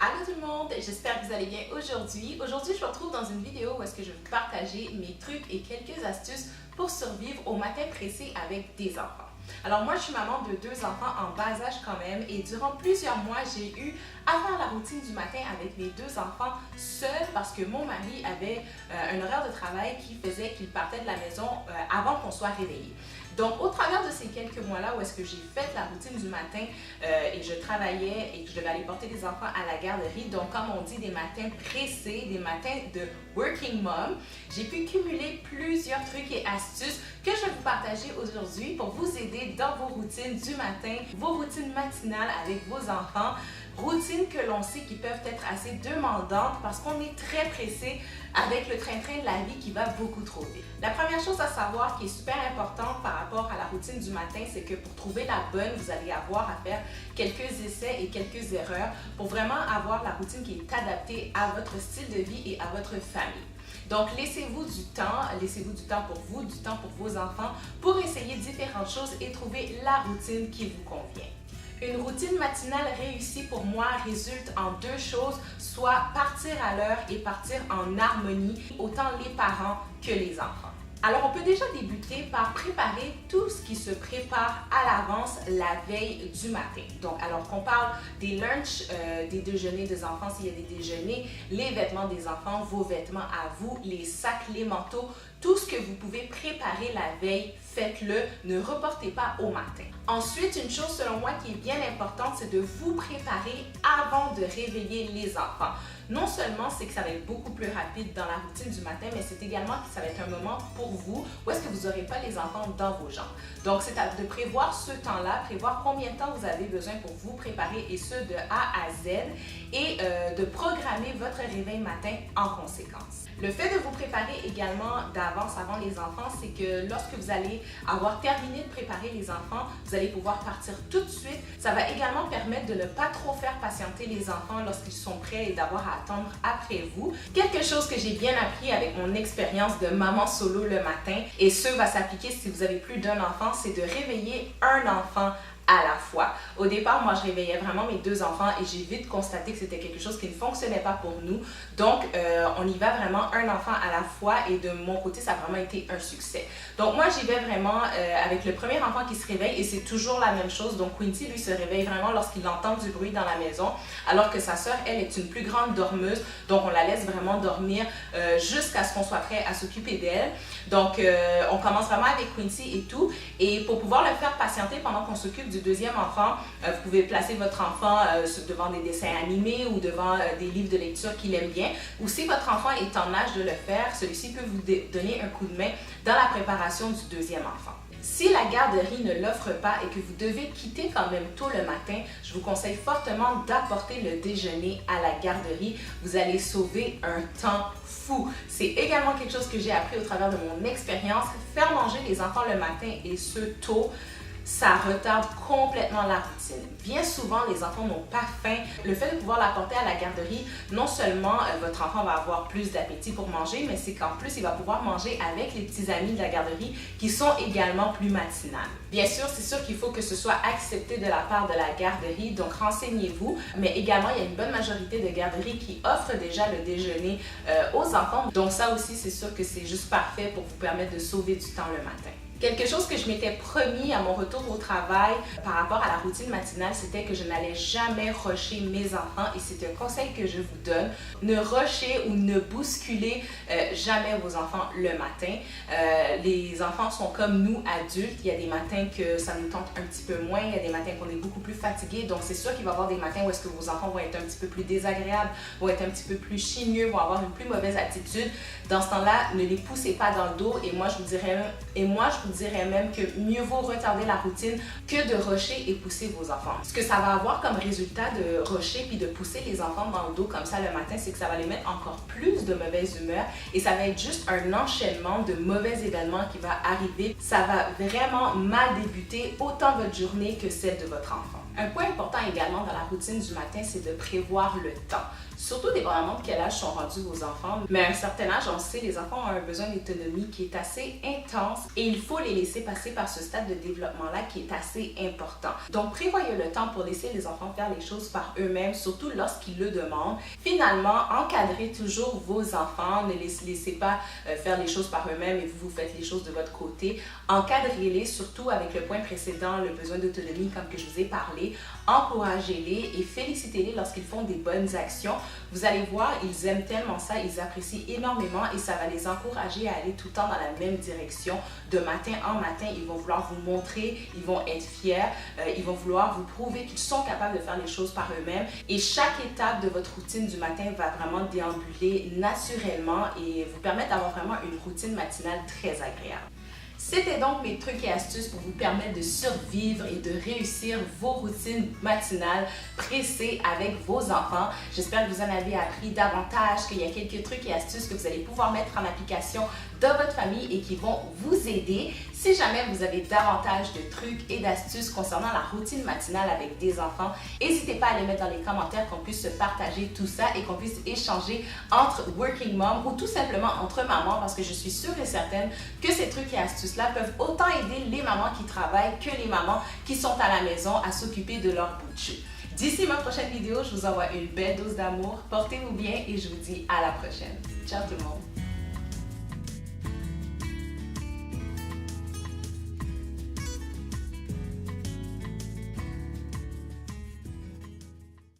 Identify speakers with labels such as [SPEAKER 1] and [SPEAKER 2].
[SPEAKER 1] Allô tout le monde, j'espère que vous allez bien aujourd'hui. Aujourd'hui, je vous retrouve dans une vidéo où est-ce que je vais vous partager mes trucs et quelques astuces pour survivre au matin pressé avec des enfants. Alors moi, je suis maman de 2 enfants en bas âge quand même et durant plusieurs mois, j'ai eu à faire la routine du matin avec mes 2 enfants seuls parce que mon mari avait un horaire de travail qui faisait qu'il partait de la maison avant qu'on soit réveillés. Donc, au travers de ces quelques mois-là où est-ce que j'ai fait la routine du matin et je travaillais et que je devais aller porter les enfants à la garderie, donc comme on dit, des matins pressés, des matins de working mom, j'ai pu cumuler plusieurs trucs et astuces que je vais vous partager aujourd'hui pour vous aider dans vos routines du matin, vos routines matinales avec vos enfants. Routines que l'on sait qui peuvent être assez demandantes parce qu'on est très pressé avec le train-train de la vie qui va beaucoup trop vite. La première chose à savoir qui est super importante par rapport à la routine du matin, c'est que pour trouver la bonne, vous allez avoir à faire quelques essais et quelques erreurs pour vraiment avoir la routine qui est adaptée à votre style de vie et à votre famille. Donc, laissez-vous du temps pour vous, du temps pour vos enfants, pour essayer différentes choses et trouver la routine qui vous convient. Une routine matinale réussie pour moi résulte en 2 choses, soit partir à l'heure et partir en harmonie, autant les parents que les enfants. Alors, on peut déjà débuter par préparer tout ce qui se prépare à l'avance la veille du matin. Donc, alors qu'on parle des lunchs, des déjeuners des enfants s'il y a des déjeuners, les vêtements des enfants, vos vêtements à vous, les sacs, les manteaux, tout ce que vous pouvez préparer la veille, faites-le, ne reportez pas au matin. Ensuite, une chose selon moi qui est bien importante, c'est de vous préparer avant de réveiller les enfants. Non seulement c'est que ça va être beaucoup plus rapide dans la routine du matin, mais c'est également que ça va être un moment pour vous où est-ce que vous n'aurez pas les enfants dans vos jambes. Donc, c'est de prévoir ce temps-là, prévoir combien de temps vous avez besoin pour vous préparer et ce de A à Z et de programmer votre réveil matin en conséquence. Le fait de vous préparer également d'avance avant les enfants, c'est que lorsque vous allez avoir terminé de préparer les enfants, vous allez pouvoir partir tout de suite. Ça va également permettre de ne pas trop faire patienter les enfants lorsqu'ils sont prêts et d'avoir à attendre après vous. Quelque chose que j'ai bien appris avec mon expérience de maman solo le matin, et ce va s'appliquer si vous avez plus d'un enfant, c'est de réveiller un enfant à la fois. Au départ, moi, je réveillais vraiment mes 2 enfants et j'ai vite constaté que c'était quelque chose qui ne fonctionnait pas pour nous. Donc, on y va vraiment un enfant à la fois et de mon côté, ça a vraiment été un succès. Donc, moi, j'y vais vraiment avec le premier enfant qui se réveille et c'est toujours la même chose. Donc, Quincy, lui, se réveille vraiment lorsqu'il entend du bruit dans la maison, alors que sa sœur, elle, est une plus grande dormeuse. Donc, on la laisse vraiment dormir jusqu'à ce qu'on soit prêt à s'occuper d'elle. Donc, on commence vraiment avec Quincy et tout. Et pour pouvoir le faire patienter pendant qu'on s'occupe du deuxième enfant, vous pouvez placer votre enfant devant des dessins animés ou devant des livres de lecture qu'il aime bien. Ou si votre enfant est en âge de le faire, celui-ci peut vous donner un coup de main dans la préparation du deuxième enfant. Si la garderie ne l'offre pas et que vous devez quitter quand même tôt le matin, je vous conseille fortement d'apporter le déjeuner à la garderie. Vous allez sauver un temps fou. C'est également quelque chose que j'ai appris au travers de mon expérience. Faire manger les enfants le matin et ce tôt, ça retarde complètement la routine. Bien souvent, les enfants n'ont pas faim. Le fait de pouvoir l'apporter à la garderie, non seulement votre enfant va avoir plus d'appétit pour manger, mais c'est qu'en plus, il va pouvoir manger avec les petits amis de la garderie qui sont également plus matinales. Bien sûr, c'est sûr qu'il faut que ce soit accepté de la part de la garderie, donc renseignez-vous. Mais également, il y a une bonne majorité de garderies qui offrent déjà le déjeuner aux enfants. Donc ça aussi, c'est sûr que c'est juste parfait pour vous permettre de sauver du temps le matin. Quelque chose que je m'étais promis à mon retour au travail par rapport à la routine matinale, c'était que je n'allais jamais rusher mes enfants et c'est un conseil que je vous donne. Ne rusher ou ne bousculez jamais vos enfants le matin. Les enfants sont comme nous, adultes. Il y a des matins que ça nous tente un petit peu moins, il y a des matins qu'on est beaucoup plus fatigués. Donc c'est sûr qu'il va y avoir des matins où est-ce que vos enfants vont être un petit peu plus désagréables, vont être un petit peu plus chigneux, vont avoir une plus mauvaise attitude. Dans ce temps-là, ne les poussez pas dans le dos et moi je vous dirais même que mieux vaut retarder la routine que de rusher et pousser vos enfants. Ce que ça va avoir comme résultat de rusher puis de pousser les enfants dans le dos comme ça le matin, c'est que ça va les mettre encore plus de mauvaise humeur et ça va être juste un enchaînement de mauvais événements qui va arriver. Ça va vraiment mal débuter autant votre journée que celle de votre enfant. Un point important également dans la routine du matin, c'est de prévoir le temps. Surtout dépendamment de quel âge sont rendus vos enfants. Mais à un certain âge, on sait, les enfants ont un besoin d'autonomie qui est assez intense et il faut les laisser passer par ce stade de développement-là qui est assez important. Donc, prévoyez le temps pour laisser les enfants faire les choses par eux-mêmes, surtout lorsqu'ils le demandent. Finalement, encadrez toujours vos enfants. Ne les laissez pas faire les choses par eux-mêmes et vous faites les choses de votre côté. Encadrez-les surtout avec le point précédent, le besoin d'autonomie, comme que je vous ai parlé. Encouragez-les et félicitez-les lorsqu'ils font des bonnes actions. Vous allez voir, ils aiment tellement ça, ils apprécient énormément et ça va les encourager à aller tout le temps dans la même direction. De matin en matin, ils vont vouloir vous montrer, ils vont être fiers, ils vont vouloir vous prouver qu'ils sont capables de faire les choses par eux-mêmes. Et chaque étape de votre routine du matin va vraiment déambuler naturellement et vous permettre d'avoir vraiment une routine matinale très agréable. C'était donc mes trucs et astuces pour vous permettre de survivre et de réussir vos routines matinales pressées avec vos enfants. J'espère que vous en avez appris davantage, qu'il y a quelques trucs et astuces que vous allez pouvoir mettre en application dans votre famille et qui vont vous aider. Si jamais vous avez davantage de trucs et d'astuces concernant la routine matinale avec des enfants, n'hésitez pas à les mettre dans les commentaires, qu'on puisse se partager tout ça et qu'on puisse échanger entre working moms ou tout simplement entre mamans, parce que je suis sûre et certaine que ces trucs et astuces-là peuvent autant aider les mamans qui travaillent que les mamans qui sont à la maison à s'occuper de leur bout de chou. D'ici ma prochaine vidéo, je vous envoie une belle dose d'amour, portez-vous bien et je vous dis à la prochaine. Ciao tout le monde!